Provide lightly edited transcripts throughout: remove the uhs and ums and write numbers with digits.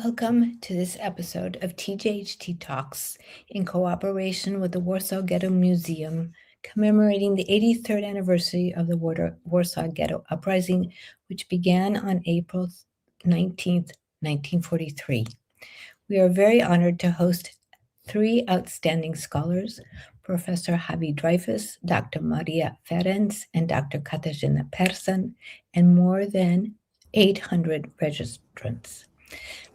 Welcome to this episode of TJHTalks in cooperation with the Warsaw Ghetto Museum, commemorating the 83rd anniversary of the Warsaw Ghetto Uprising, which began on April 19th, 1943. We are very honored to host three outstanding scholars, Professor Havi Dreifuss, Dr. Maria Ferenc, and Dr. Katarzyna Person, and more than 800 registrants.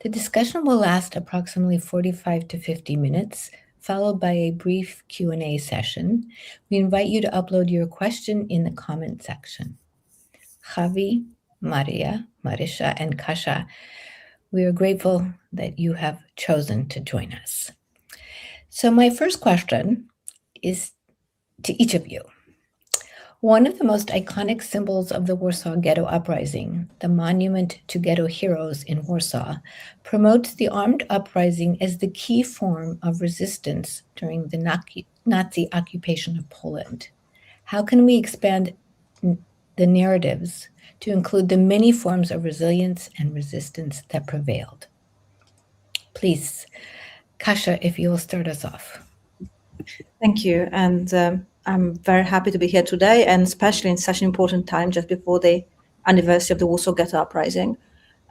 The discussion will last approximately 45 to 50 minutes, followed by a brief Q&A session. We invite you to upload your question in the comment section. Havi, Maria, Marisha, and Kasha, we are grateful that you have chosen to join us. So my first question is to each of you. One of the most iconic symbols of the Warsaw Ghetto Uprising, the monument to ghetto heroes in Warsaw, promotes the armed uprising as the key form of resistance during the Nazi occupation of Poland. How can we expand the narratives to include the many forms of resilience and resistance that prevailed? Please, Kasia, if you will start us off. Thank you. And I'm very happy to be here today, and especially in such an important time just before the anniversary of the Warsaw Ghetto Uprising.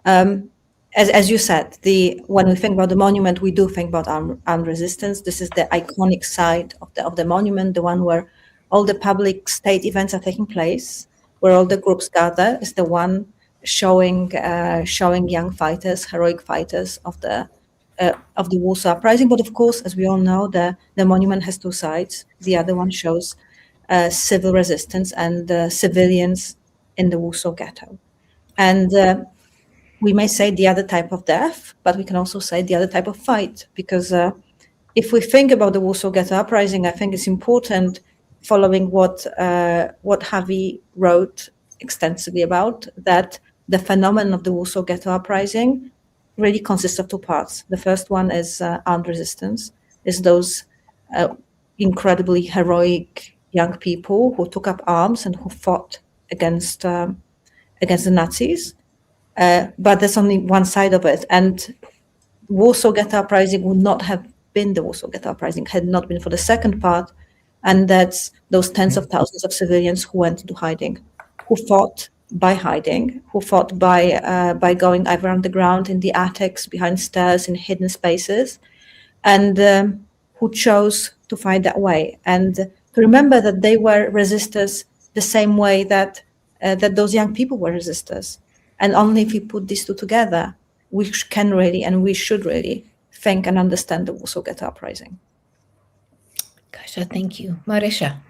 As you said, when we think about the monument, we do think about armed resistance. This is the iconic side of the monument, the one where all the public state events are taking place, where all the groups gather. Is the one showing young fighters, heroic fighters of the Warsaw Uprising. But of course, as we all know, the monument has two sides. The other one shows civil resistance and civilians in the Warsaw Ghetto. And we may say the other type of death, but we can also say the other type of fight, because if we think about the Warsaw Ghetto Uprising, I think it's important, following what Havi wrote extensively about, that the phenomenon of the Warsaw Ghetto Uprising really consists of two parts. The first one is armed resistance, is those incredibly heroic young people who took up arms and who fought against the Nazis. But there's only one side of it. And Warsaw Ghetto Uprising would not have been the Warsaw Ghetto Uprising had not been for the second part. And that's those tens of thousands of civilians who went into hiding, who fought by hiding, who fought by going either underground, in the attics, behind stairs, in hidden spaces, and who chose to fight that way. And to remember that they were resistors the same way that those young people were resistors. And only if we put these two together, we can really and we should really think and understand the Warsaw Ghetto Uprising. Kasia, thank you. Marisha.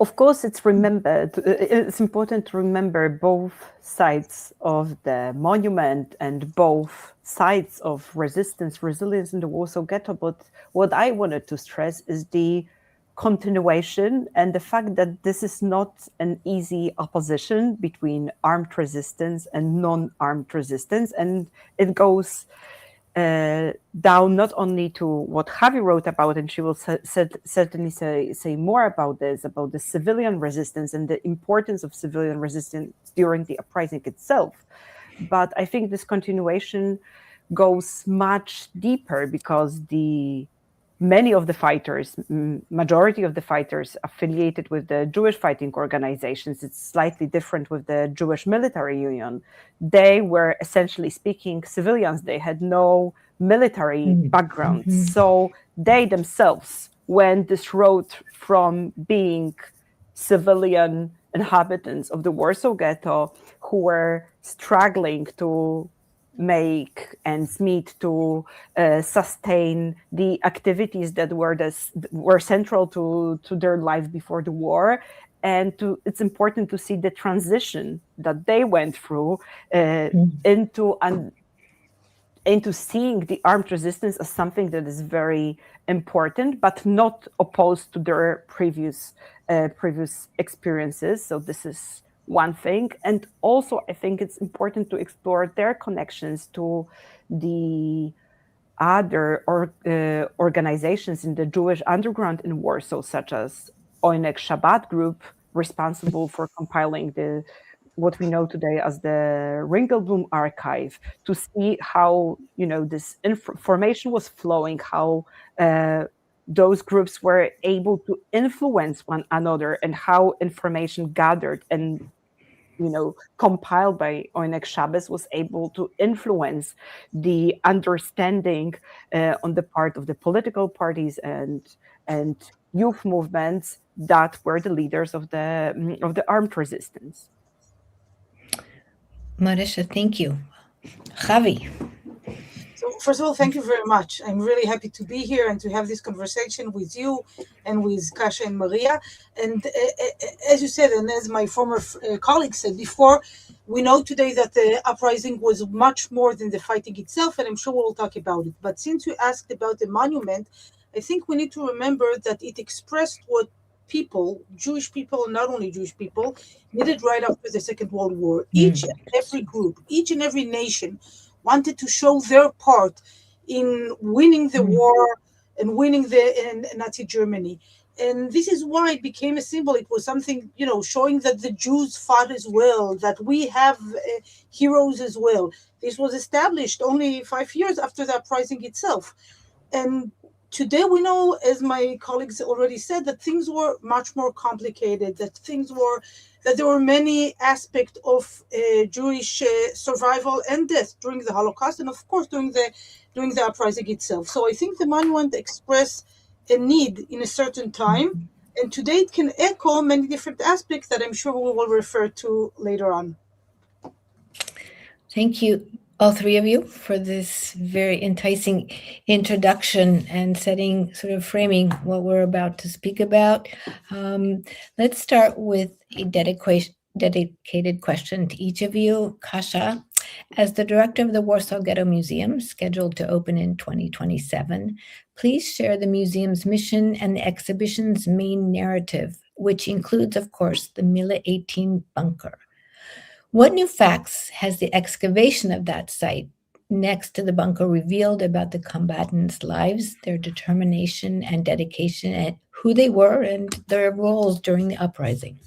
Of course, it's important to remember both sides of the monument and both sides of resistance, resilience in the Warsaw Ghetto. But what I wanted to stress is the continuation and the fact that this is not an easy opposition between armed resistance and non-armed resistance. And it goes down not only to what Havi wrote about, and she will certainly say more about this, about the civilian resistance and the importance of civilian resistance during the uprising itself. But I think this continuation goes much deeper, because many of the fighters, majority of the fighters affiliated with the Jewish fighting organizations, it's slightly different with the Jewish Military Union. They were, essentially speaking, civilians. They had no military background. So they themselves went this road from being civilian inhabitants of the Warsaw Ghetto who were struggling to make ends meet, to sustain the activities that were central to their life before the war. And it's important to see the transition that they went through into seeing the armed resistance as something that is very important, but not opposed to their previous experiences. So this is one thing. And also, I think it's important to explore their connections to the other organizations in the Jewish underground in Warsaw, such as Oynek Shabbat group, responsible for compiling the what we know today as the Ringelblum archive, to see how, this information was flowing, how those groups were able to influence one another, and how information gathered and compiled by Oyneg Shabbos was able to influence the understanding on the part of the political parties and youth movements that were the leaders of the armed resistance. Marisha, thank you. Havi. So first of all, thank you very much. I'm really happy to be here and to have this conversation with you and with Kasia and Maria. And as you said, and as my former colleague said before, we know today that the uprising was much more than the fighting itself, and I'm sure we'll talk about it. But since you asked about the monument, I think we need to remember that it expressed what people, Jewish people, not only Jewish people, needed right after the Second World War. Each and every group, each and every nation wanted to show their part in winning the war and winning the Nazi Germany. And this is why it became a symbol. It was something, showing that the Jews fought as well, that we have heroes as well. This was established only 5 years after the uprising itself. And today we know, as my colleagues already said, that things were much more complicated, that there were many aspects of Jewish survival and death during the Holocaust, and of course during the uprising itself. So I think the monument expressed a need in a certain time, and today it can echo many different aspects that I'm sure we will refer to later on. Thank you, all three of you, for this very enticing introduction and framing what we're about to speak about. Let's start with a dedicated question to each of you. Kasia, as the director of the Warsaw Ghetto Museum, scheduled to open in 2027, please share the museum's mission and the exhibition's main narrative, which includes, of course, the Miła 18 bunker. What new facts has the excavation of that site next to the bunker revealed about the combatants' lives, their determination and dedication, and who they were and their roles during the uprising?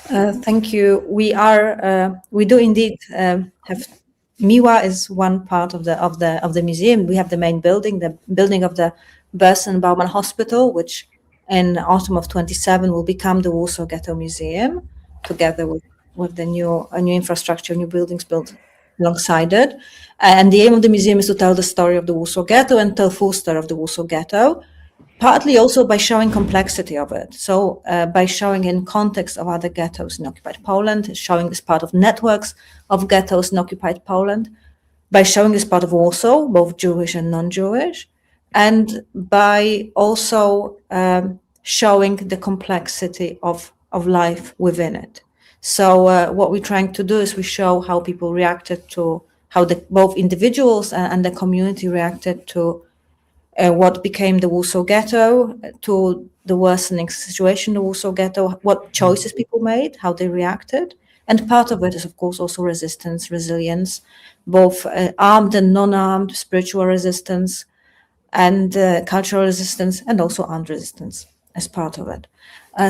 Thank you. We do indeed have. Miła is one part of the museum. We have the main building, the building of the Person Bauman Hospital, which in autumn of 27 will become the Warsaw Ghetto Museum, together with the new infrastructure, new buildings built alongside it. And the aim of the museum is to tell the story of the Warsaw Ghetto and tell full story of the Warsaw Ghetto, partly also by showing complexity of it. So by showing in context of other ghettos in occupied Poland, showing this part of networks of ghettos in occupied Poland, by showing this part of Warsaw, both Jewish and non-Jewish, and by also showing the complexity of life within it. So what we're trying to do is we show how people reacted to, how both individuals and the community reacted to what became the Warsaw Ghetto, to the worsening situation in the Warsaw Ghetto, what choices people made, how they reacted. And part of it is, of course, also resistance, resilience, both armed and non-armed, spiritual resistance, and cultural resistance, and also armed resistance as part of it.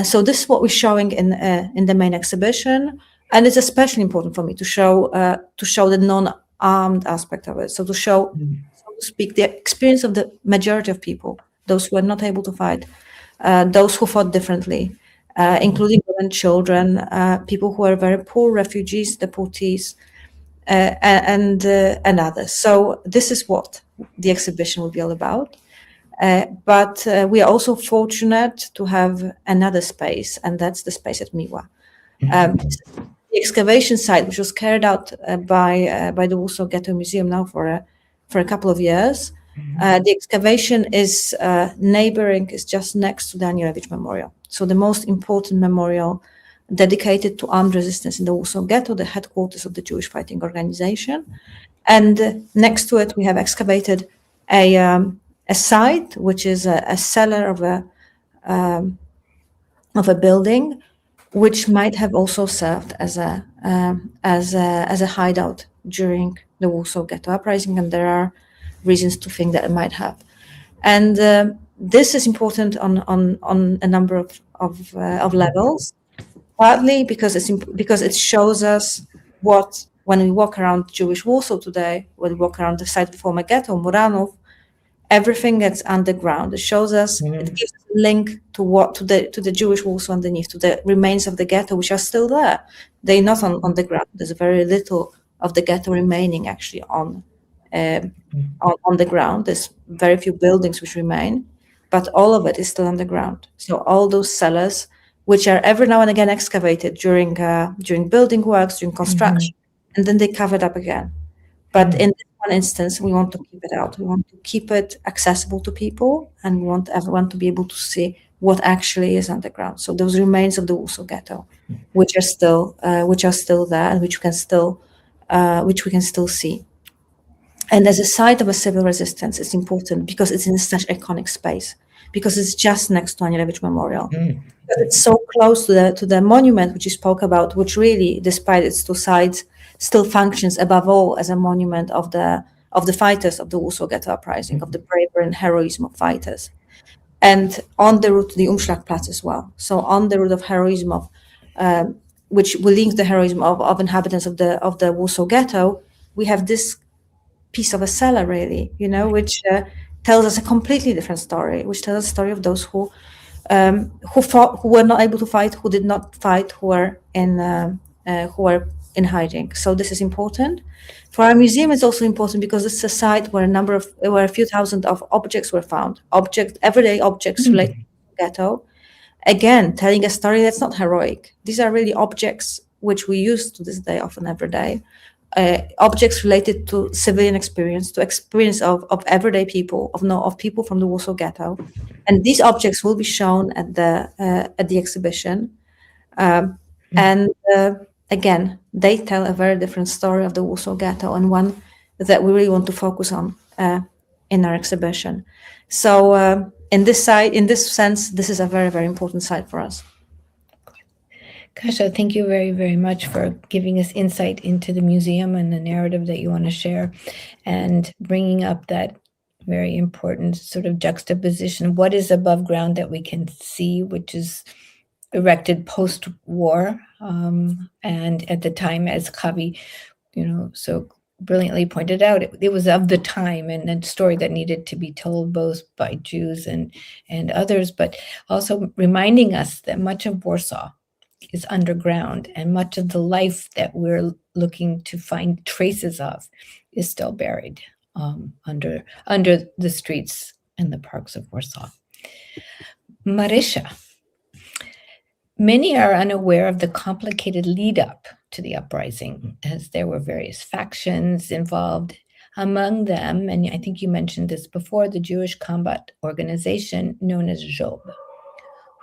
So this is what we're showing in the main exhibition, and it's especially important for me to show the non-armed aspect of it. So to show, so to speak, the experience of the majority of people, those who were not able to fight, those who fought differently, including women, children, people who are very poor, refugees, deportees, and others. So this is what the exhibition will be all about. But we are also fortunate to have another space, and that's the space at Miła. The excavation site, which was carried out by the Warsaw Ghetto Museum now for a couple of years, the excavation is neighboring, is just next to the Anielewicz Memorial. So the most important memorial dedicated to armed resistance in the Warsaw Ghetto, the headquarters of the Jewish Fighting Organization. And next to it, we have excavated a site, which is a cellar of a building, which might have also served as a hideout during the Warsaw Ghetto Uprising, and there are reasons to think that it might have. And this is important on a number of levels. Partly because because it shows us what, when we walk around Jewish Warsaw today, when we walk around the site of the former ghetto, Muranów, everything that's underground. It shows us, it gives a link to the Jewish Warsaw underneath, to the remains of the ghetto, which are still there. They're not on the ground. There's very little of the ghetto remaining actually on the ground. There's very few buildings which remain, but all of it is still underground. So all those cellars, which are every now and again excavated during building works, during construction, and then they cover it up again. But in this one instance, we want to keep it out. We want to keep it accessible to people, and we want everyone to be able to see what actually is underground. So those remains of the Warsaw Ghetto, which are still there, and which we can still see. And as a site of a civil resistance, it's important because it's in such iconic space, because it's just next to Anielewicz Memorial. It's so close to the monument which you spoke about, which really, despite its two sides, still functions above all as a monument of the fighters of the Warsaw Ghetto Uprising, of the bravery and heroism of fighters. And on the route to the Umschlagplatz as well. So on the route of heroism of which will link the heroism of inhabitants of the Warsaw Ghetto, we have this piece of a cellar, really, which tells us a completely different story, which tells a story of those who fought, who were not able to fight, who did not fight, who were in hiding. So this is important. For our museum, it's also important because it's a site where a few thousand of objects were found, everyday objects related to the ghetto. Again, telling a story that's not heroic. These are really objects which we use to this day, often every day. Objects related to civilian experience, to experience of everyday people, of people from the Warsaw Ghetto, and these objects will be shown at the exhibition. And again, they tell a very different story of the Warsaw Ghetto, and one that we really want to focus on in our exhibition. So, in this sense, this is a very, very important site for us. Kasia, thank you very, very much for giving us insight into the museum and the narrative that you want to share, and bringing up that very important sort of juxtaposition. What is above ground that we can see, which is erected post-war, and at the time, as Havi, so brilliantly pointed out, it was of the time and a story that needed to be told both by Jews and others, but also reminding us that much of Warsaw is underground, and much of the life that we're looking to find traces of is still buried under the streets and the parks of Warsaw. Marysia, many are unaware of the complicated lead up to the uprising, as there were various factions involved. Among them, and I think you mentioned this before, the Jewish combat organization known as Job.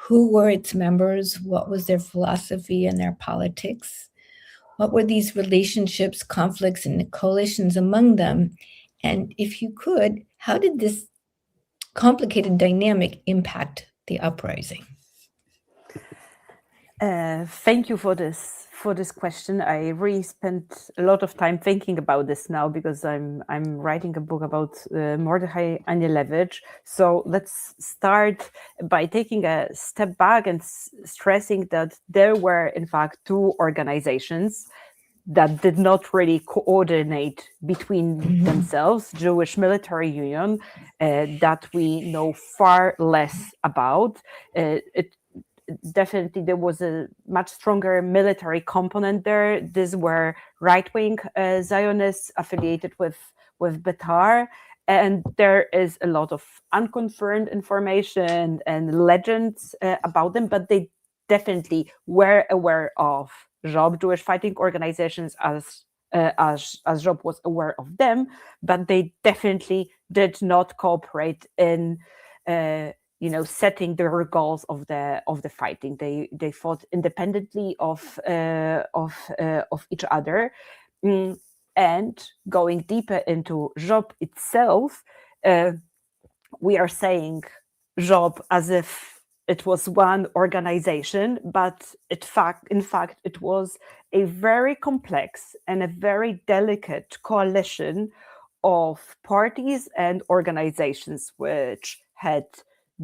Who were its members? What was their philosophy and their politics? What were these relationships, conflicts, and coalitions among them? And if you could, how did this complicated dynamic impact the uprising? Thank you for this question. I really spent a lot of time thinking about this now, because I'm writing a book about Mordechai Anielewicz. So let's start by taking a step back and stressing that there were in fact two organizations that did not really coordinate between themselves. Jewish Military Union, that we know far less about. Definitely there was a much stronger military component there. These were right-wing Zionists affiliated with Betar, and there is a lot of unconfirmed information and legends about them, but they definitely were aware of Job, Jewish fighting organizations, as Job was aware of them, but they definitely did not cooperate in setting the goals of the fighting. They fought independently of each other. And going deeper into Job itself, we are saying Job as if it was one organization, but in fact, it was a very complex and a very delicate coalition of parties and organizations which had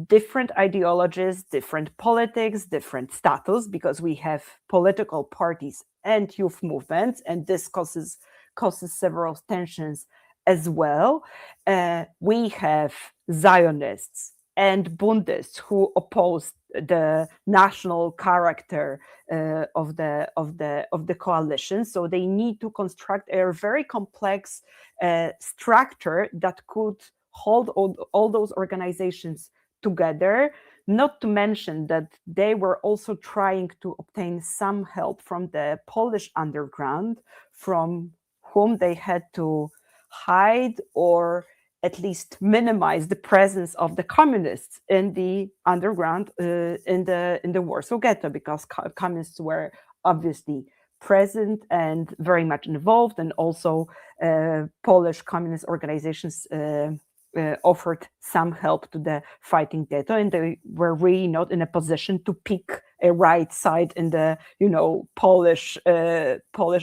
different ideologies, different politics, different status, because we have political parties and youth movements, and this causes several tensions as well. We have Zionists and Bundists who opposed the national character of the coalition. So they need to construct a very complex structure that could hold all those organizations together. Not to mention that they were also trying to obtain some help from the Polish underground, from whom they had to hide or at least minimize the presence of the communists in the underground in the Warsaw Ghetto, because communists were obviously present and very much involved, and also Polish communist organizations offered some help to the fighting ghetto, and they were really not in a position to pick a right side in the Polish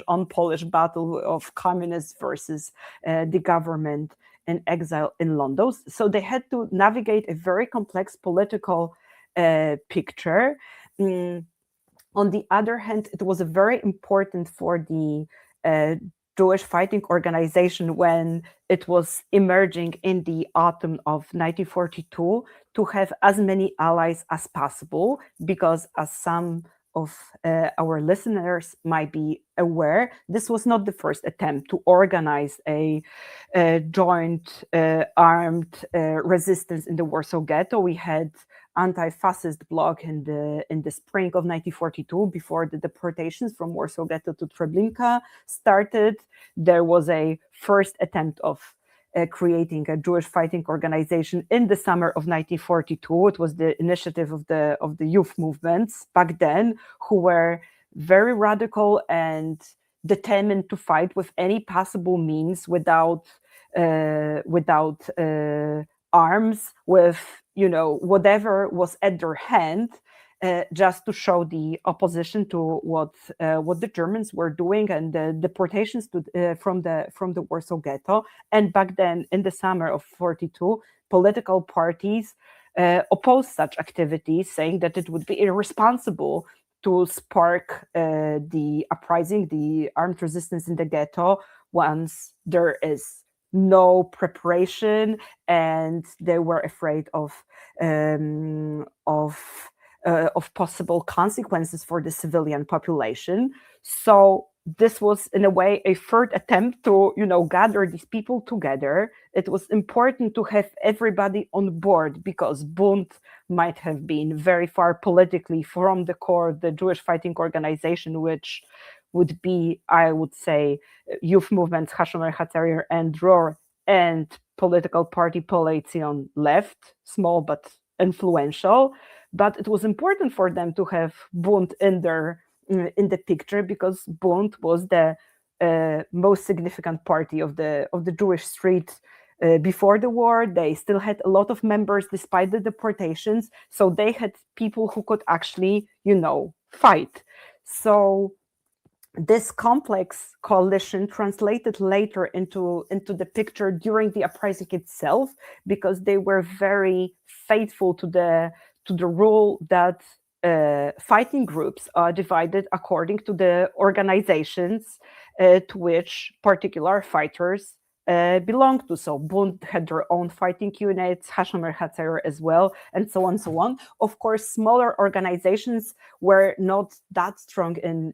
on Polish battle of communists versus the government in exile in London. So they had to navigate a very complex political picture. On the other hand, it was very important for the Jewish fighting organization, when it was emerging in the autumn of 1942, to have as many allies as possible, because as some of our listeners might be aware, this was not the first attempt to organize a joint armed resistance in the Warsaw Ghetto. We had anti-fascist bloc in the spring of 1942, before the deportations from Warsaw Ghetto to Treblinka started. There was a first attempt of creating a Jewish fighting organization in the summer of 1942. It was the initiative of the youth movements back then, who were very radical and determined to fight with any possible means, without arms, with whatever was at their hand, just to show the opposition to what the Germans were doing, and the deportations from the Warsaw Ghetto. And back then, in the summer of 42, political parties opposed such activities, saying that it would be irresponsible to spark the uprising, the armed resistance in the ghetto, once there is no preparation, and they were afraid of possible consequences for the civilian population. So this was, in a way, a third attempt to gather these people together. It was important to have everybody on board, because Bund might have been very far politically from the core of the Jewish fighting organization, which would be, I would say, youth movements Hashomer Hatzair and Dror, and political party Poleizion left, small but influential. But it was important for them to have Bund in the picture, because Bund was the most significant party of the Jewish street before the war. They still had a lot of members despite the deportations, so they had people who could actually fight. So this complex coalition translated later into the picture during the uprising itself, because they were very faithful to the rule that fighting groups are divided according to the organizations to which particular fighters belong to. So Bund had their own fighting units, Hashomer Hatzair as well, and so on, so on. Of course, smaller organizations were not that strong in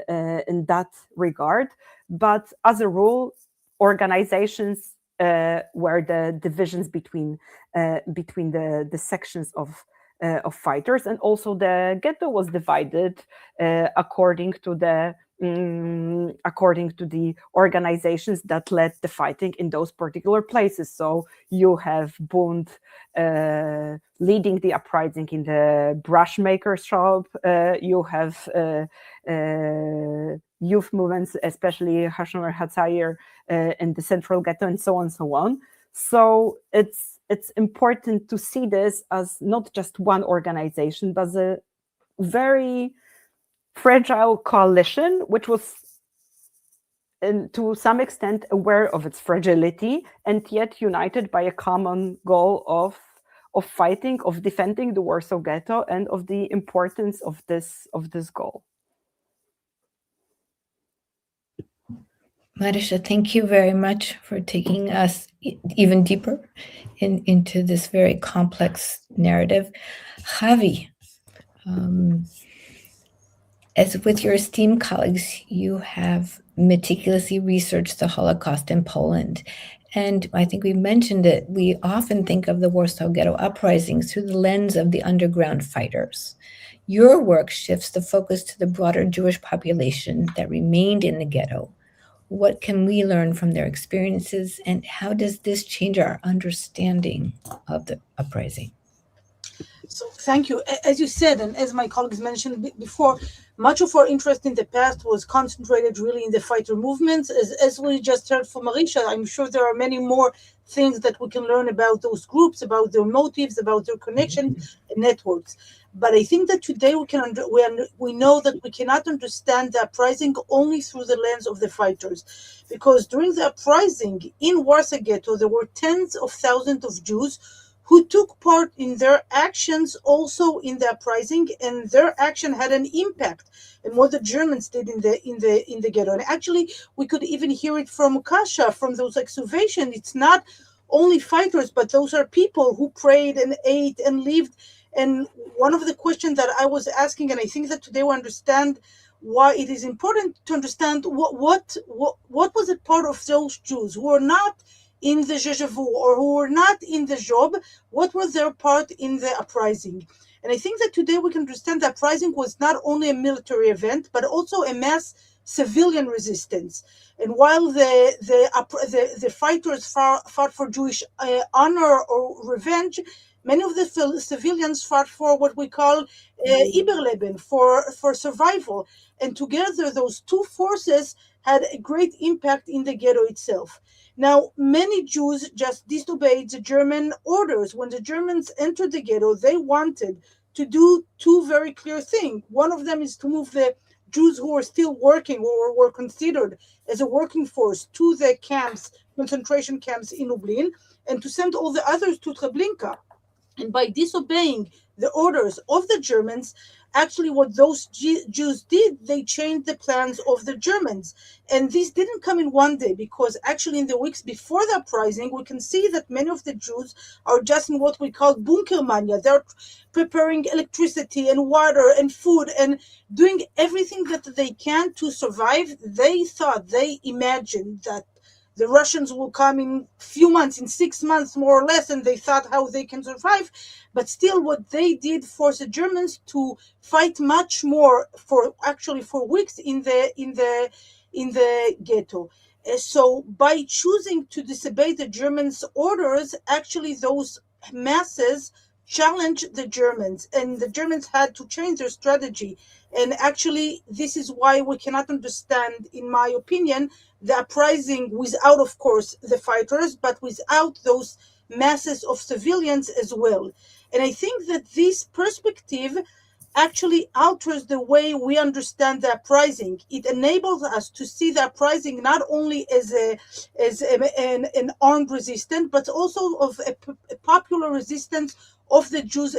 that regard, but as a rule, organizations were the divisions between the sections of fighters, and also the ghetto was divided according to the organizations that led the fighting in those particular places. So you have Bund leading the uprising in the brush maker shop. You have youth movements, especially Hashomer Hatzair in the central ghetto, and so on, so on. So it's important to see this as not just one organization, but a very fragile coalition, which was to some extent aware of its fragility, and yet united by a common goal of of fighting, of defending the Warsaw Ghetto, and of the importance of this goal. Marisha, thank you very much for taking us even deeper into this very complex narrative. Havi, as with your esteemed colleagues, you have meticulously researched the Holocaust in Poland. And I think we mentioned it, we often think of the Warsaw Ghetto Uprising through the lens of the underground fighters. Your work shifts the focus to the broader Jewish population that remained in the ghetto. What can we learn from their experiences, and how does this change our understanding of the uprising? So thank you. As you said, and as my colleagues mentioned before, much of our interest in the past was concentrated really in the fighter movements. As we just heard from Marisha, I'm sure there are many more things that we can learn about those groups, about their motives, about their connections and networks. But I think that today we know that we cannot understand the uprising only through the lens of the fighters, because during the uprising in Warsaw Ghetto, there were tens of thousands of Jews who took part in their actions also in the uprising, and their action had an impact on what the Germans did in the ghetto. And actually, we could even hear it from Kasha, from those excavations. It's not only fighters, but those are people who prayed and ate and lived. And one of the questions that I was asking, and I think that today we understand why it is important to understand what was a part of those Jews who were not in the Jejevu or who were not in the job, what was their part in the uprising? And I think that today we can understand that uprising was not only a military event, but also a mass civilian resistance. And while the fighters fought for Jewish honor or revenge, many of the civilians fought for what we call Überleben, for survival. And together, those two forces had a great impact in the ghetto itself. Now, many Jews just disobeyed the German orders. When the Germans entered the ghetto, they wanted to do two very clear things. One of them is to move the Jews who were still working or were considered as a working force to the camps, concentration camps in Lublin, and to send all the others to Treblinka. And by disobeying the orders of the Germans, actually what those Jews did, they changed the plans of the Germans. And this didn't come in one day, because actually in the weeks before the uprising, we can see that many of the Jews are just in what we call bunkermania. They're preparing electricity and water and food and doing everything that they can to survive. They imagined that the Russians will come in few months, in 6 months more or less, and they thought how they can survive. But still, what they did forced the Germans to fight much more for weeks in the ghetto. So by choosing to disobey the Germans' orders, actually those masses challenged the Germans, and the Germans had to change their strategy. And actually, this is why we cannot understand, in my opinion, the uprising without, of course, the fighters, but without those masses of civilians as well. And I think that this perspective actually alters the way we understand the uprising. It enables us to see the uprising not only as an armed resistance, but also of a popular resistance of the Jews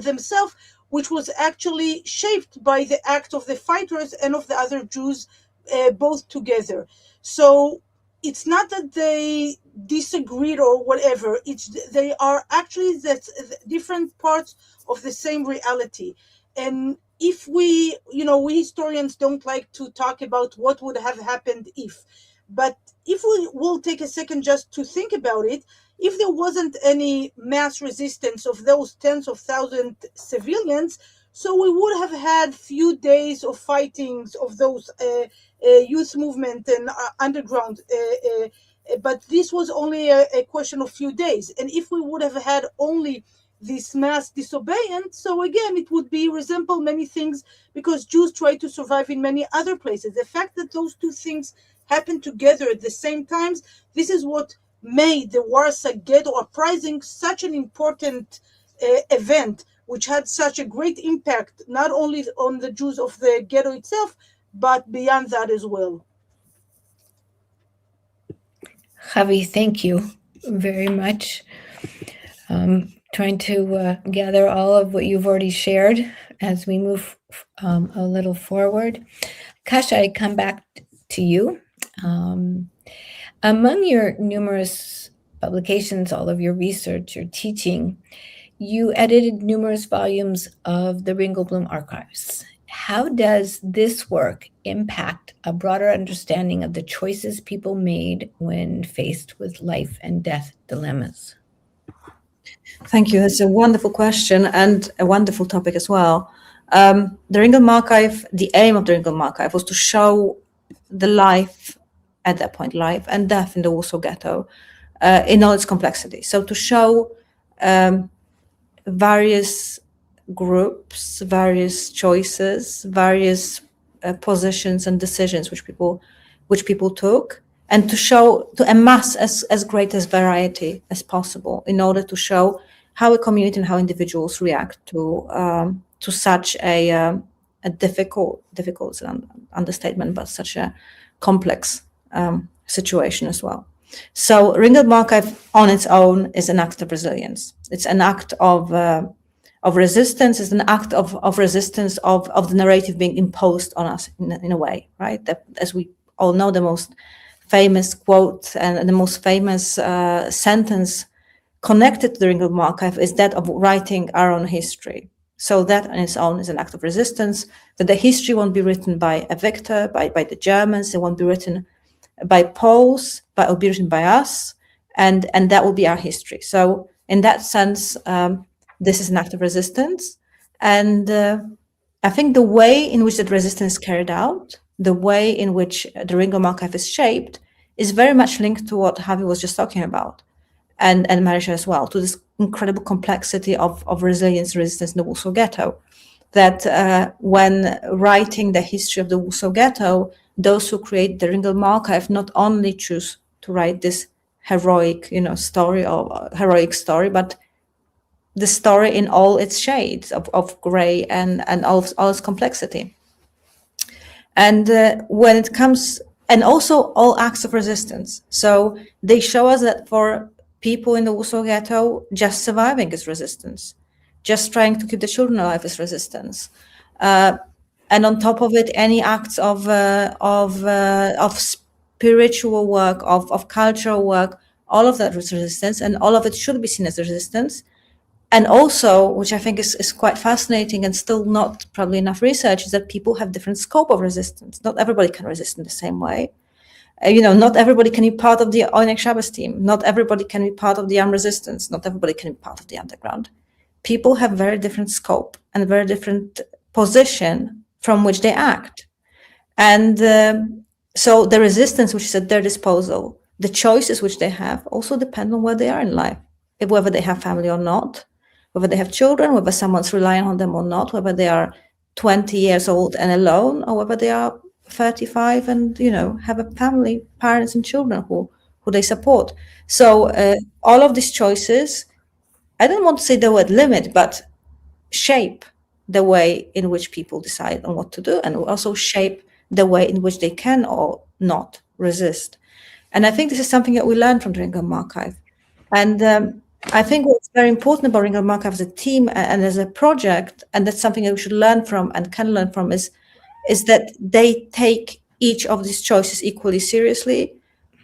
themselves, which was actually shaped by the act of the fighters and of the other Jews, both together. So it's not that they disagreed or whatever. They are actually different parts of the same reality. And if we historians don't like to talk about what would have happened if, but if we will take a second just to think about it, if there wasn't any mass resistance of those tens of thousands civilians, so we would have had few days of fightings of those youth movement and underground, but this was only a question of few days. And if we would have had only this mass disobedience, so again, it would resemble many things, because Jews try to survive in many other places. The fact that those two things happen together at the same time, this is what made the Warsaw Ghetto Uprising such an important event, which had such a great impact, not only on the Jews of the ghetto itself, but beyond that as well. Havi, thank you very much. trying to gather all of what you've already shared as we move a little forward. Kasia, I come back to you. Among your numerous publications, all of your research, your teaching, you edited numerous volumes of the Ringelblum archives. How does this work impact a broader understanding of the choices people made when faced with life and death dilemmas? Thank you. That's a wonderful question and a wonderful topic as well. The Ringelblum archive, the aim of the Ringelblum archive was to show the life at that point, life and death in the Warsaw Ghetto in all its complexity. So to show various groups, various choices, various positions and decisions which people took, and to amass as great as variety as possible in order to show how a community and how individuals react to such a difficult is an understatement, but such a complex situation as well. So Ringelblum archive on its own is an act of resilience. It's an act of resistance. It's an act of resistance of the narrative being imposed on us in a way, right? That, as we all know, the most famous quote and the most famous sentence connected to the Ringelblum archive is that of writing our own history. So that on its own is an act of resistance, that the history won't be written by a victor, by the Germans, it won't be written by Poles, but it will be written by us, and that will be our history. So in that sense, this is an act of resistance. And I think the way in which that resistance is carried out, the way in which the Ringelblum archive is shaped, is very much linked to what Havi was just talking about, and Marisha as well, to this incredible complexity of resilience and resistance in the Warsaw Ghetto. That when writing the history of the Warsaw Ghetto, those who create the Ringelblum archive not only choose to write this heroic, story or heroic story, but the story in all its shades of gray and all its complexity. And when it comes, and also all acts of resistance. So they show us that for people in the Warsaw Ghetto, just surviving is resistance. Just trying to keep the children alive is resistance. And on top of it, any acts of spiritual work, of cultural work, all of that is resistance, and all of it should be seen as resistance. And also, which I think is quite fascinating and still not probably enough research, is that people have different scope of resistance. Not everybody can resist in the same way. Not everybody can be part of the Oyneg Shabbos team. Not everybody can be part of the armed resistance. Not everybody can be part of the underground. People have very different scope and very different position from which they act. And so the resistance which is at their disposal, the choices which they have, also depend on where they are in life, whether they have family or not, whether they have children, whether someone's relying on them or not, whether they are 20 years old and alone, or whether they are 35 and have a family, parents and children who they support. So all of these choices, I don't want to say the word limit, but shape the way in which people decide on what to do, and also shape the way in which they can or not resist. And I think this is something that we learn from the Ringelblum archive. And I think what's very important about Ringelblum archive as a team and as a project, and that's something that we should learn from and can learn from, is that they take each of these choices equally seriously,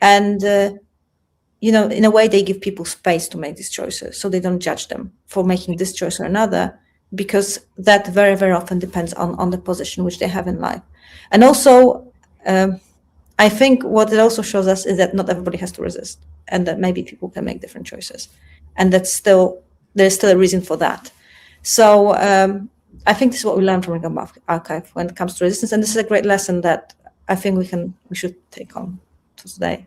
and in a way they give people space to make these choices, so they don't judge them for making this choice or another, because that very, very often depends on the position which they have in life. And also, I think what it also shows us is that not everybody has to resist, and that maybe people can make different choices, and there's still a reason for that. So I think this is what we learn from Ringelblum archive when it comes to resistance, and this is a great lesson that I think we should take on to today.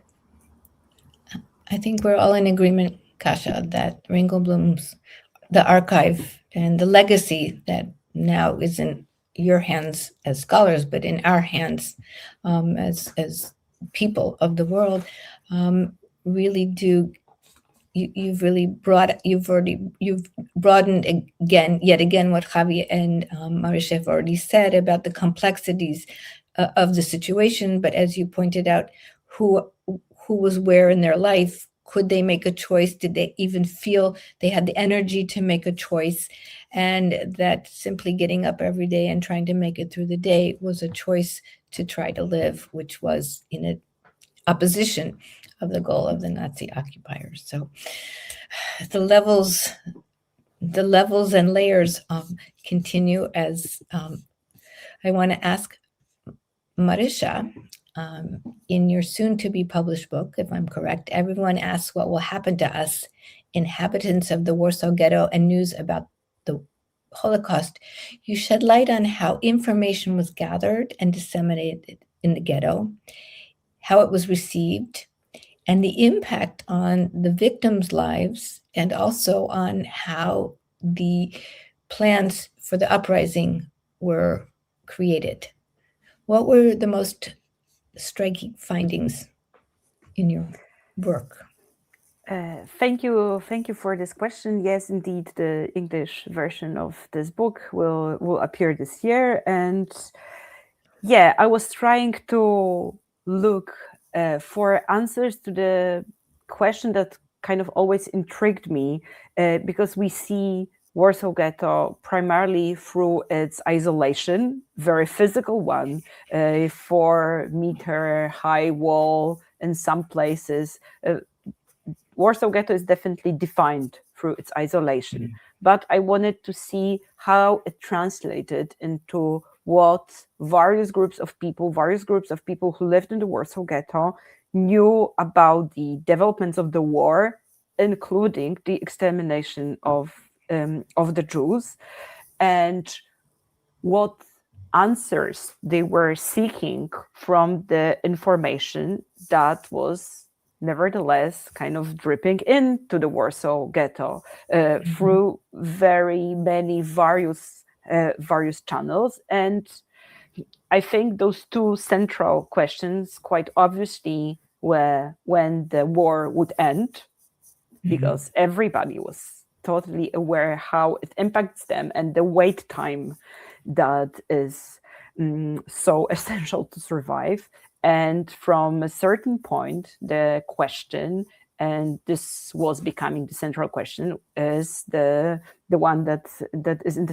I think we're all in agreement, Kasia, that the archive and the legacy that now is in your hands as scholars, but in our hands as people of the world, really do. You've broadened yet again what Havi and Marisha have already said about the complexities of the situation. But as you pointed out, who was where in their life Could they make a choice? Did they even feel they had the energy to make a choice? And that simply getting up every day and trying to make it through the day was a choice to try to live, which was in a opposition of the goal of the Nazi occupiers. So the levels and layers continue as I want to ask Marisha, in your soon-to-be published book, if I'm correct, everyone asks what will happen to us, inhabitants of the Warsaw Ghetto, and news about the Holocaust. You shed light on how information was gathered and disseminated in the ghetto, how it was received, and the impact on the victims' lives, and also on how the plans for the uprising were created. What were the most striking findings in your work? Thank you for this question. Yes, indeed, the English version of this book will appear this year, and yeah, I was trying to look for answers to the question that kind of always intrigued me, because we see Warsaw Ghetto primarily through its isolation, very physical one, a 4-meter high wall in some places. Warsaw Ghetto is definitely defined through its isolation, but I wanted to see how it translated into what various groups of people who lived in the Warsaw Ghetto knew about the developments of the war, including the extermination of the Jews, and what answers they were seeking from the information that was nevertheless kind of dripping into the Warsaw Ghetto through very many various channels. And I think those two central questions quite obviously were when the war would end, because everybody was totally aware how it impacts them and the wait time that is so essential to survive. And from a certain point, the question, and this was becoming the central question, is the one that is in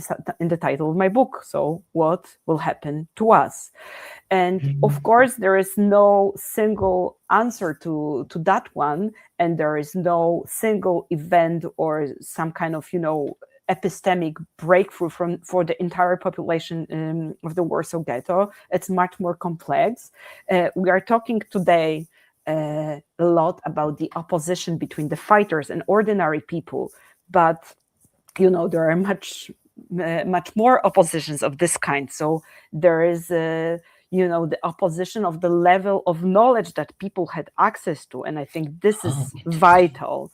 the title of my book. So what will happen to us? And of course, there is no single answer to that one, and there is no single event or some kind of, epistemic breakthrough for the entire population of the Warsaw Ghetto. It's much more complex. We are talking today a lot about the opposition between the fighters and ordinary people, but there are much more oppositions of this kind. So there is the opposition of the level of knowledge that people had access to, and I think this is vital.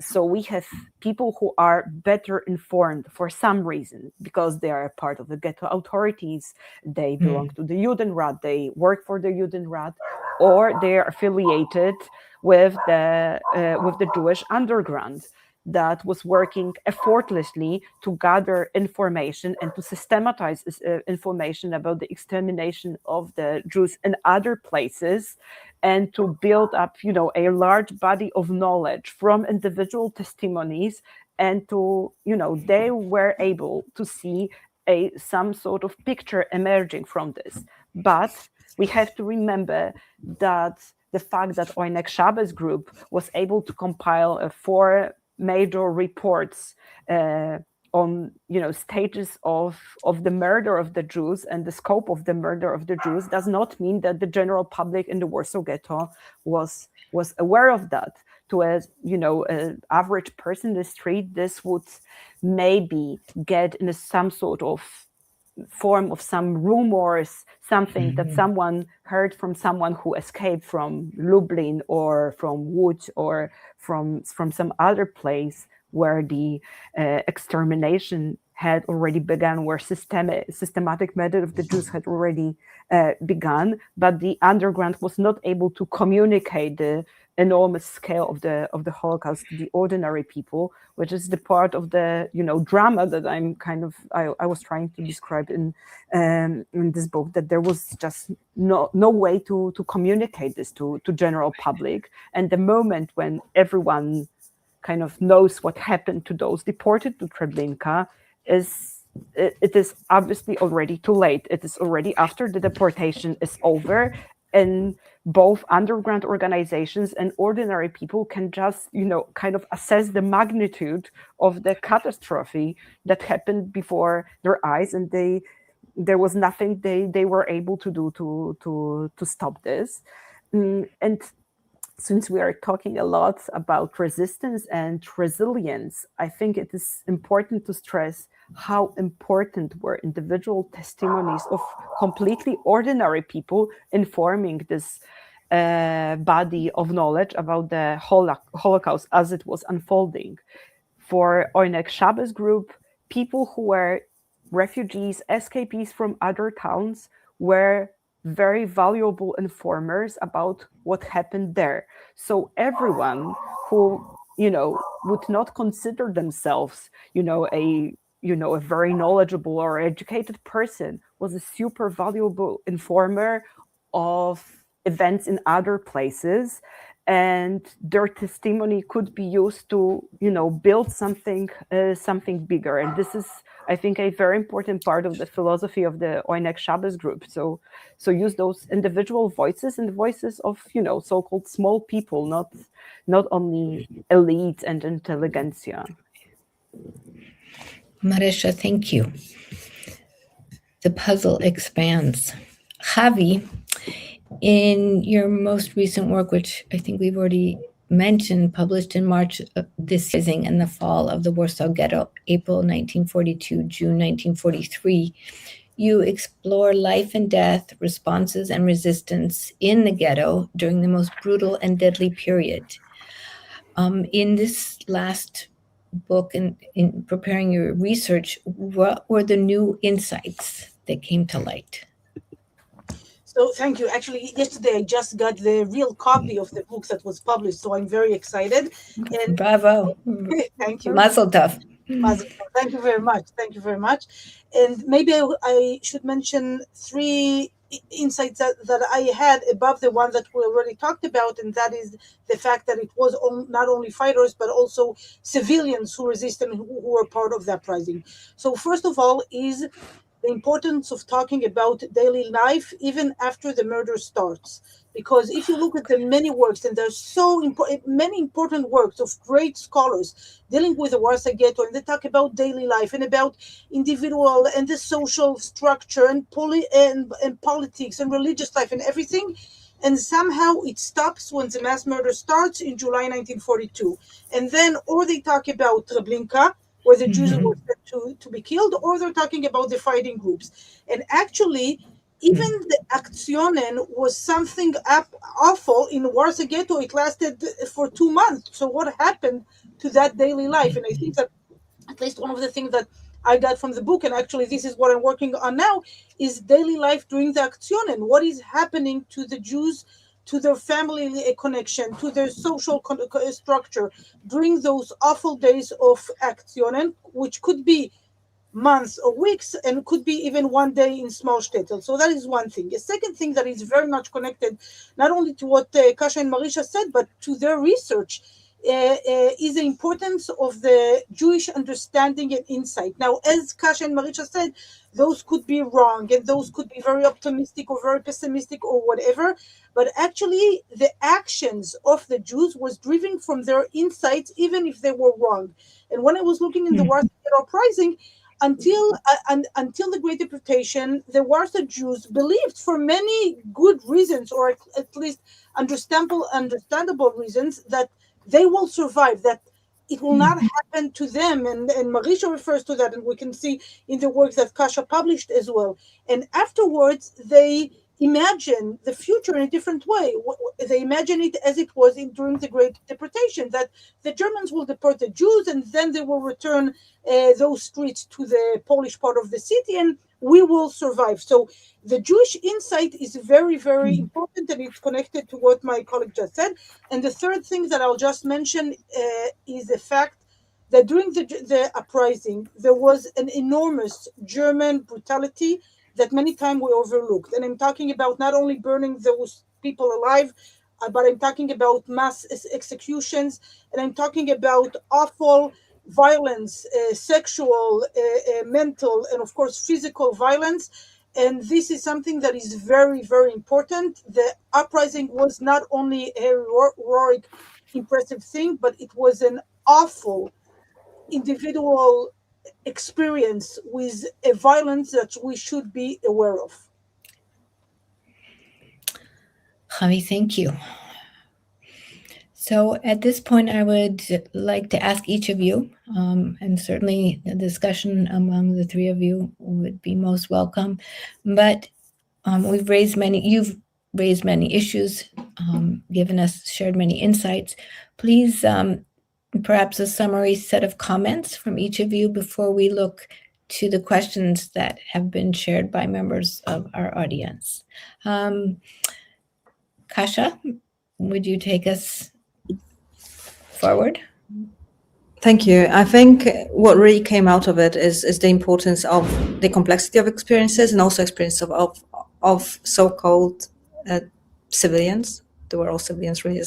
So we have people who are better informed for some reason, because they are a part of the ghetto authorities, they belong to the Judenrat, they work for the Judenrat, or they are affiliated with the Jewish underground that was working effortlessly to gather information and to systematize information about the extermination of the Jews in other places, and to build up, a large body of knowledge from individual testimonies, and to, they were able to see some sort of picture emerging from this. But we have to remember that the fact that Oynek Shabbos group was able to compile 4 major reports on stages of the murder of the Jews and the scope of the murder of the Jews does not mean that the general public in the Warsaw Ghetto was aware of that. To an average person in the street, this would maybe get in some sort of form of some rumors, something that someone heard from someone who escaped from Lublin or from Łódź or from some other place where the extermination had already begun, where systematic murder of the Jews had already begun, but the underground was not able to communicate the enormous scale of the Holocaust to the ordinary people, which is the part of the drama that I'm I was trying to describe in this book, that there was just no way to communicate this to general public. And the moment when everyone kind of knows what happened to those deported to Treblinka, it is obviously already too late. It is already after the deportation is over, and both underground organizations and ordinary people can just, kind of assess the magnitude of the catastrophe that happened before their eyes, and there was nothing they were able to do to stop this. And since we are talking a lot about resistance and resilience, I think it is important to stress how important were individual testimonies of completely ordinary people informing this body of knowledge about the Holocaust as it was unfolding. For Oynek Shabbos group, people who were refugees, escapees from other towns were very valuable informers about what happened there. So everyone who, would not consider themselves, a very knowledgeable or educated person was a super valuable informer of events in other places, and their testimony could be used to, build something bigger. And this is, I think, a very important part of the philosophy of the Oynek Shabbos group. So use those individual voices and the voices of, so-called small people, not only elite and intelligentsia. Marisha, thank you. The puzzle expands. Havi, in your most recent work, which I think we've already mentioned, published in March this year, and the fall of the Warsaw Ghetto, April 1942, June 1943, you explore life and death, responses and resistance in the ghetto during the most brutal and deadly period. In this last book, in preparing your research, what were the new insights that came to light? So thank you. Actually, yesterday I just got the real copy of the book that was published, so I'm very excited. And Bravo. Thank you. Mazel tov. Thank you very much. Thank you very much. And maybe I should mention three insights that I had above the one that we already talked about, and that is the fact that it was not only fighters but also civilians who resisted and who were part of the uprising. So first of all is the importance of talking about daily life even after the murder starts. Because if you look at the many works, and there's many important works of great scholars dealing with the Warsaw Ghetto, and they talk about daily life and about individual and the social structure and politics and religious life and everything. And somehow it stops when the mass murder starts in July 1942. And then, or they talk about Treblinka, where the Jews were set to be killed, or they're talking about the fighting groups. And actually, even the Aktionen was something awful in Warsaw Ghetto. It lasted for 2 months. So what happened to that daily life? And I think that at least one of the things that I got from the book, and actually this is what I'm working on now, is daily life during the Aktionen. What is happening to the Jews, to their family connection, to their social structure during those awful days of Aktionen, which could be months or weeks and could be even one day in small shtetl. So that is one thing. A second thing that is very much connected not only to what Kasia and Marisha said, but to their research is the importance of the Jewish understanding and insight. Now, as Kasia and Marisha said, those could be wrong and those could be very optimistic or very pessimistic or whatever. But actually, the actions of the Jews was driven from their insights, even if they were wrong. And when I was looking in the Warsaw Ghetto Uprising, until the Great Deportation, the Warsaw Jews believed, for many good reasons, or at least understandable reasons, that they will survive, that it will not happen to them. And Marisha refers to that, and we can see in the work that Kasia published as well. And afterwards, they imagine the future in a different way. They imagine it as it was during the Great Deportation, that the Germans will deport the Jews and then they will return those streets to the Polish part of the city and we will survive. So the Jewish insight is very, very important, and it's connected to what my colleague just said. And the third thing that I'll just mention is the fact that during the uprising, there was an enormous German brutality that many times we overlooked. And I'm talking about not only burning those people alive, but I'm talking about mass executions, and I'm talking about awful violence, sexual, mental, and of course, physical violence. And this is something that is very, very important. The uprising was not only a heroic, impressive thing, but it was an awful individual experience with a violence that we should be aware of. Havi, thank you. So at this point, I would like to ask each of you, and certainly the discussion among the three of you would be most welcome, but you've raised many issues, shared many insights. Please, perhaps a summary set of comments from each of you before we look to the questions that have been shared by members of our audience. Kasia, would you take us forward? Thank you. I think what really came out of it is the importance of the complexity of experiences and also experience of so-called civilians. They were all civilians, really.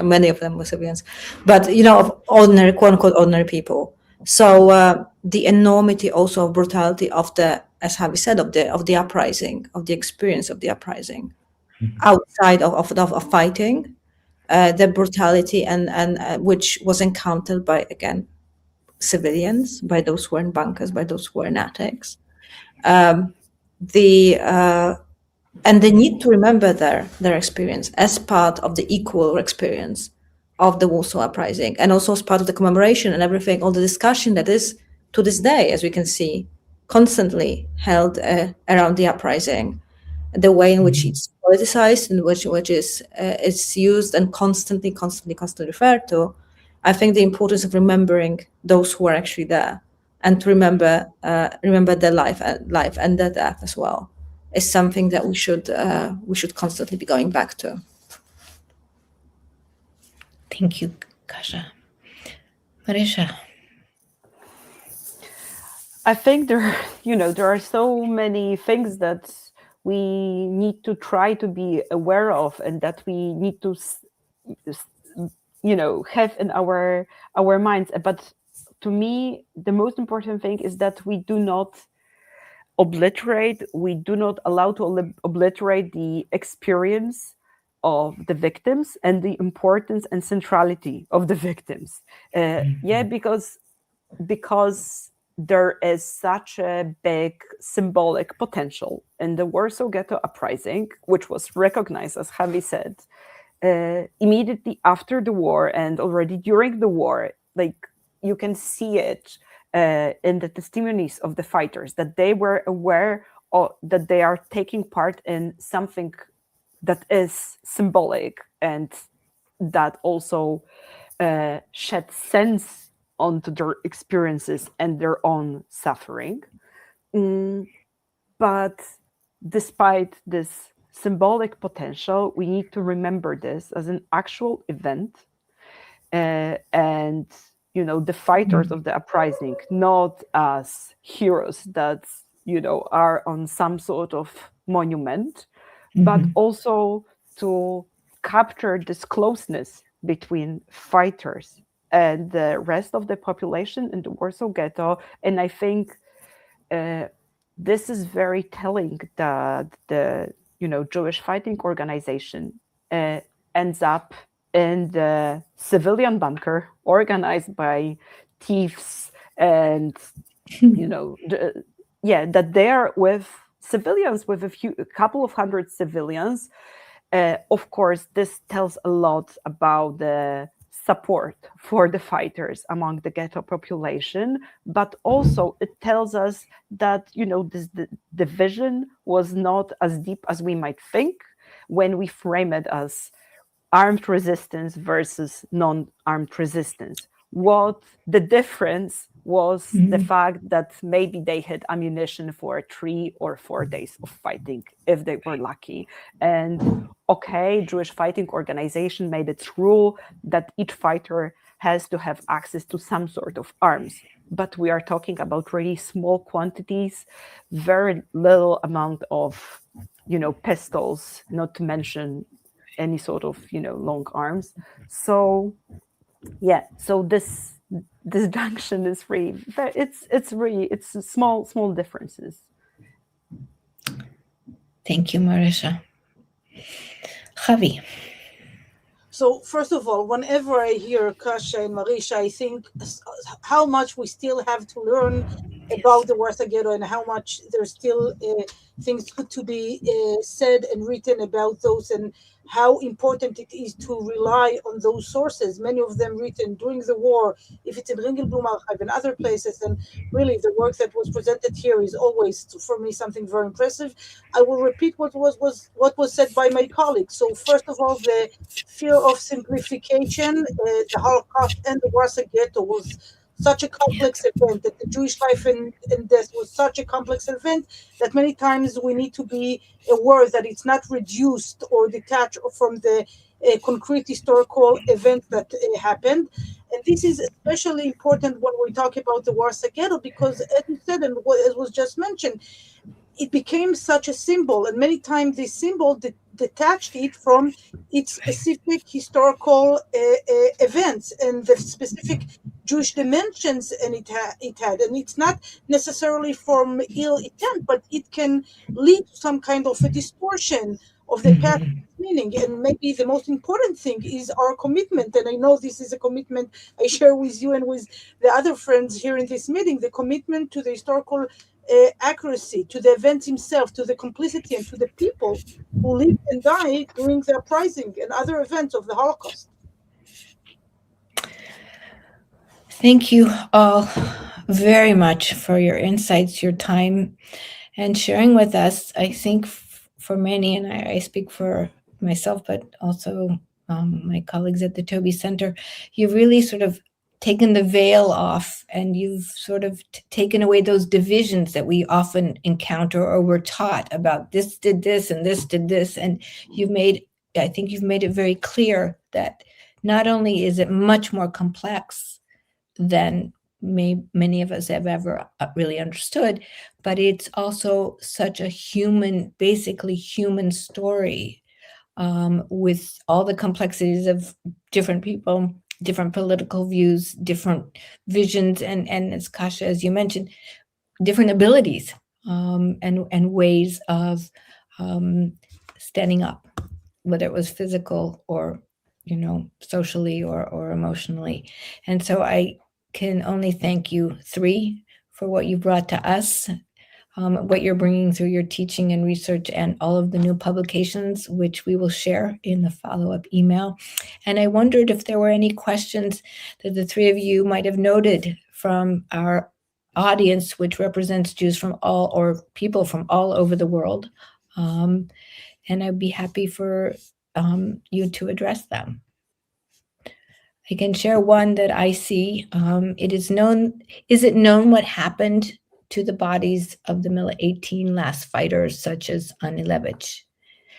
Many of them were civilians, but of ordinary, quote unquote, ordinary people. So the enormity also of brutality of the, as Havi said, of the uprising, of the experience of the uprising, outside of fighting, the brutality and which was encountered by, again, civilians, by those who were in bunkers, by those who were in attics, and they need to remember their experience as part of the equal experience of the Warsaw Uprising, and also as part of the commemoration and everything, all the discussion that is to this day, as we can see, constantly held around the uprising, the way in which it's politicized and which is it's used and constantly referred to. I think the importance of remembering those who are actually there and to remember their life and their death as well is something that we should constantly be going back to. Thank you, Kasia. Marisha. I think there are so many things that we need to try to be aware of and that we need to have in our minds. But to me, the most important thing is that we do not allow to obliterate the experience of the victims and the importance and centrality of the victims. Because there is such a big symbolic potential in the Warsaw Ghetto Uprising, which was recognized, as Havi said, immediately after the war and already during the war. Like, you can see it in the testimonies of the fighters, that they were aware that they are taking part in something that is symbolic and that also shed sense onto their experiences and their own suffering. But despite this symbolic potential, we need to remember this as an actual event, and the fighters of the uprising not as heroes that are on some sort of monument, but also to capture this closeness between fighters and the rest of the population in the Warsaw Ghetto. And I think this is very telling that the Jewish Fighting Organization ends up in the civilian bunker organized by thieves, and that they are with civilians, with a couple of hundred civilians. Of course, this tells a lot about the support for the fighters among the ghetto population, but also it tells us that, this division was not as deep as we might think when we frame it as armed resistance versus non-armed resistance. What the difference was the fact that maybe they had ammunition for 3 or 4 days of fighting, if they were lucky. And Jewish Fighting Organization made its rule that each fighter has to have access to some sort of arms. But we are talking about really small quantities, very little amount of, pistols, not to mention any sort of, long arms. So, so this junction is really, it's small differences. Thank you, Marisha. Havi. So first of all, whenever I hear Kasia and Marisha, I think how much we still have to learn about the Warsaw Ghetto and how much there's still things to be said and written about those, and how important it is to rely on those sources, many of them written during the war, if it's in Ringelblum Archive and other places. And really the work that was presented here is always, for me, something very impressive. I will repeat what was said by my colleagues. So first of all, the fear of simplification, the Holocaust and the Warsaw Ghetto was such a complex event, that the Jewish life and death was such a complex event, that many times we need to be aware that it's not reduced or detached from the concrete historical event that happened. And this is especially important when we talk about the Warsaw Ghetto, because as you said, and as was just mentioned, it became such a symbol, and many times this symbol detached it from its specific historical events and the specific Jewish dimensions, and it had, and it's not necessarily from ill intent, but it can lead to some kind of a distortion of the past meaning. And maybe the most important thing is our commitment, and I know this is a commitment I share with you and with the other friends here in this meeting, the commitment to the historical accuracy, to the event himself, to the complicity, and to the people who lived and died during the uprising and other events of the Holocaust. Thank you all very much for your insights, your time, and sharing with us. I think for many, and I speak for myself, but also my colleagues at the Taube Center, you've really sort of taken the veil off, and you've sort of taken away those divisions that we often encounter or were taught about. This did this and this did this, and I think you've made it very clear that not only is it much more complex than many of us have ever really understood, but it's also such a basically human story, with all the complexities of different people, different political views, different visions, and as Kasia, as you mentioned, different abilities, and ways of standing up, whether it was physical or socially or emotionally. And so I can only thank you three for what you brought to us, what you're bringing through your teaching and research, and all of the new publications, which we will share in the follow-up email. And I wondered if there were any questions that the three of you might have noted from our audience, which represents Jews from or people from all over the world. And I'd be happy for you to address them. I can share one that I see. Is it known what happened to the bodies of the Miła 18 last fighters, such as Anilevich?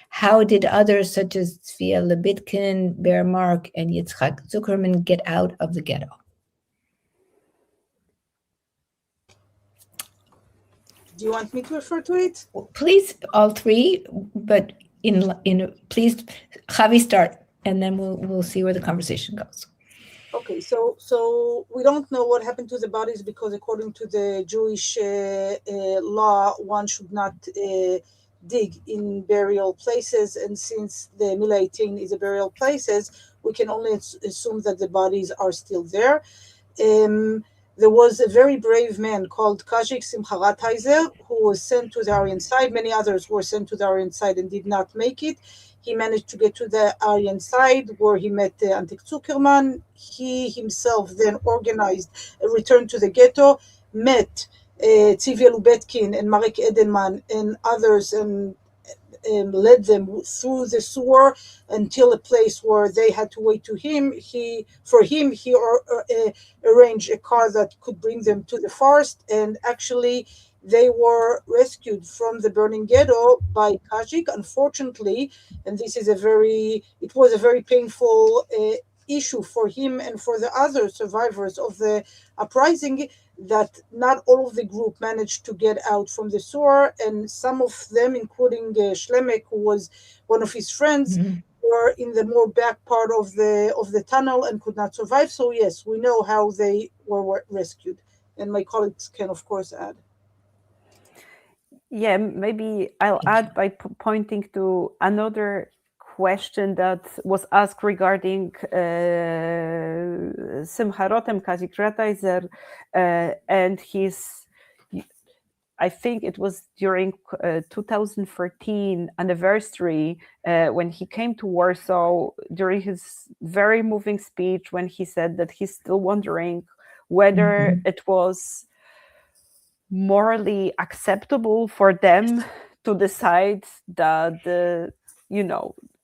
How did others, such as Tzvia Lebitkin, Bear Mark, and Yitzhak Zuckerman, get out of the ghetto? Do you want me to refer to it? Please, all three, but please, Havi, start, and then we'll see where the conversation goes. Okay, so we don't know what happened to the bodies, because according to the Jewish law, one should not dig in burial places. And since the Miła 18 is a burial places, we can only assume that the bodies are still there. there was a very brave man called Kazik Simcharataiser who was sent to the Aryan side. Many others were sent to the Aryan side and did not make it. He managed to get to the Aryan side where he met Antek Zuckerman. He himself then organized a return to the ghetto, met Tzivia Lubetkin and Marek Edelman and others, and led them through the sewer until a place where they had to wait to him. He arranged a car that could bring them to the forest, and actually they were rescued from the burning ghetto by Kazik. Unfortunately, and it was a very painful issue for him and for the other survivors of the uprising, that not all of the group managed to get out from the sewer, and some of them, including Shlemek, who was one of his friends, were in the more back part of the tunnel and could not survive. So yes, we know how they were rescued, and my colleagues can of course add. Yeah, maybe I'll add by pointing to another question that was asked regarding Simcha Rotem, Kazik Rataiser, and his, I think it was during 2014 anniversary when he came to Warsaw, during his very moving speech, when he said that he's still wondering whether it was morally acceptable for them to decide that,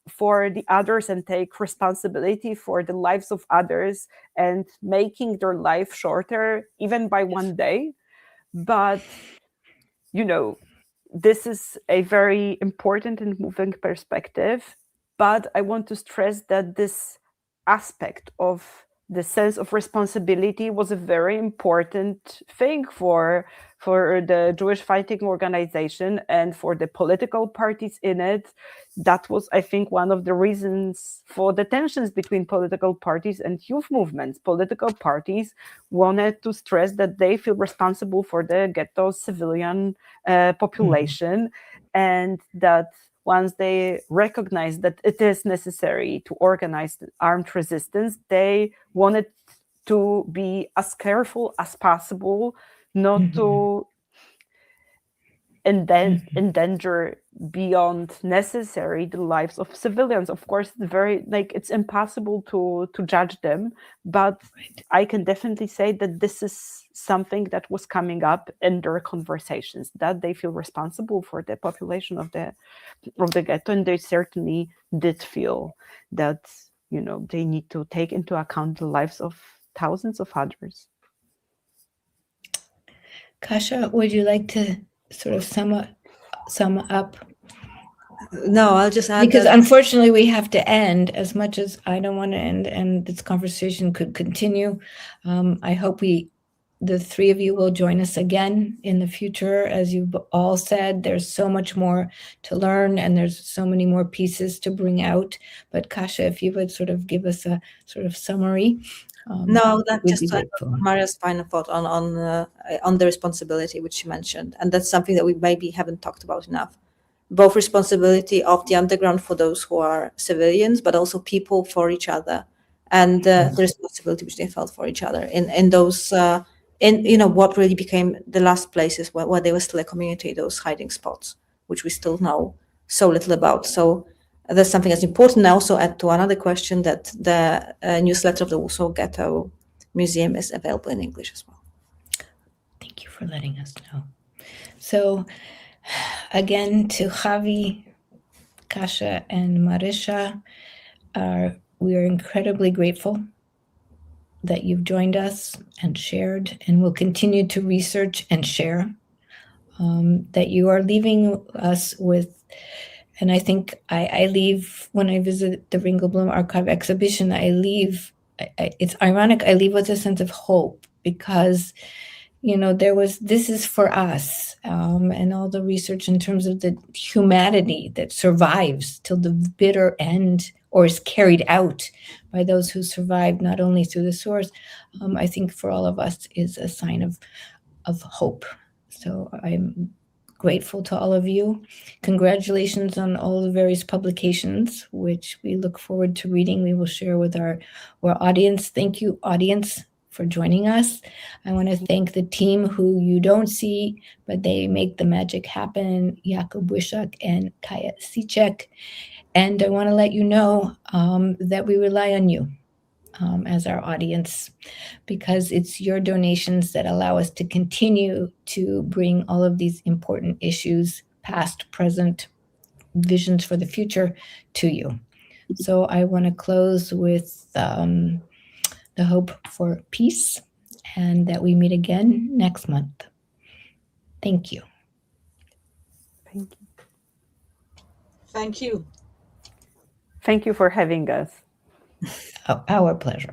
for the others and take responsibility for the lives of others and making their life shorter, even by one day. But, this is a very important and moving perspective. But I want to stress that this aspect of the sense of responsibility was a very important thing for the Jewish Fighting Organization and for the political parties in it. That was, I think, one of the reasons for the tensions between political parties and youth movements. Political parties wanted to stress that they feel responsible for the ghetto civilian population, and that once they recognize that it is necessary to organize armed resistance, they wanted to be as careful as possible not to endanger beyond necessary the lives of civilians. Of course, it's impossible to judge them, but I can definitely say that this is something that was coming up in their conversations, that they feel responsible for the population of the ghetto, and they certainly did feel that they need to take into account the lives of thousands of others. Kasha, would you like to sort of sum up? No, I'll just add, because unfortunately we have to end. As much as I don't want to end, and this conversation could continue, I hope the three of you will join us again in the future. As you've all said, there's so much more to learn and there's so many more pieces to bring out. But Kasha, if you would sort of give us a sort of summary. No, that just Maria's final thought on the responsibility which she mentioned, and that's something that we maybe haven't talked about enough. Both responsibility of the underground for those who are civilians, but also people for each other, and the responsibility which they felt for each other in those what really became the last places where they were still a community, those hiding spots, which we still know so little about. So that's something that's important. I also add to another question that the newsletter of the Warsaw Ghetto Museum is available in English as well. Thank you for letting us know. So again, to Havi, Kasha, and Marisha, we are incredibly grateful that you've joined us and shared, and will continue to research and share, that you are leaving us with. And I think I leave, when I visit the Ringelblum Archive exhibition, it's ironic, I leave with a sense of hope, because, this is for us, and all the research in terms of the humanity that survives till the bitter end, or is carried out by those who survived, not only through the source, I think for all of us is a sign of hope. So I'm grateful to all of you. Congratulations on all the various publications, which we look forward to reading. We will share with our audience. Thank you, audience, for joining us. I want to thank the team who you don't see, but they make the magic happen, Jakub Wyszak and Kaya Sicek. And I want to let you know that we rely on you as our audience, because it's your donations that allow us to continue to bring all of these important issues, past, present, visions for the future, to you. So I want to close with the hope for peace and that we meet again next month. Thank you. Thank you. Thank you. Thank you for having us. Our pleasure.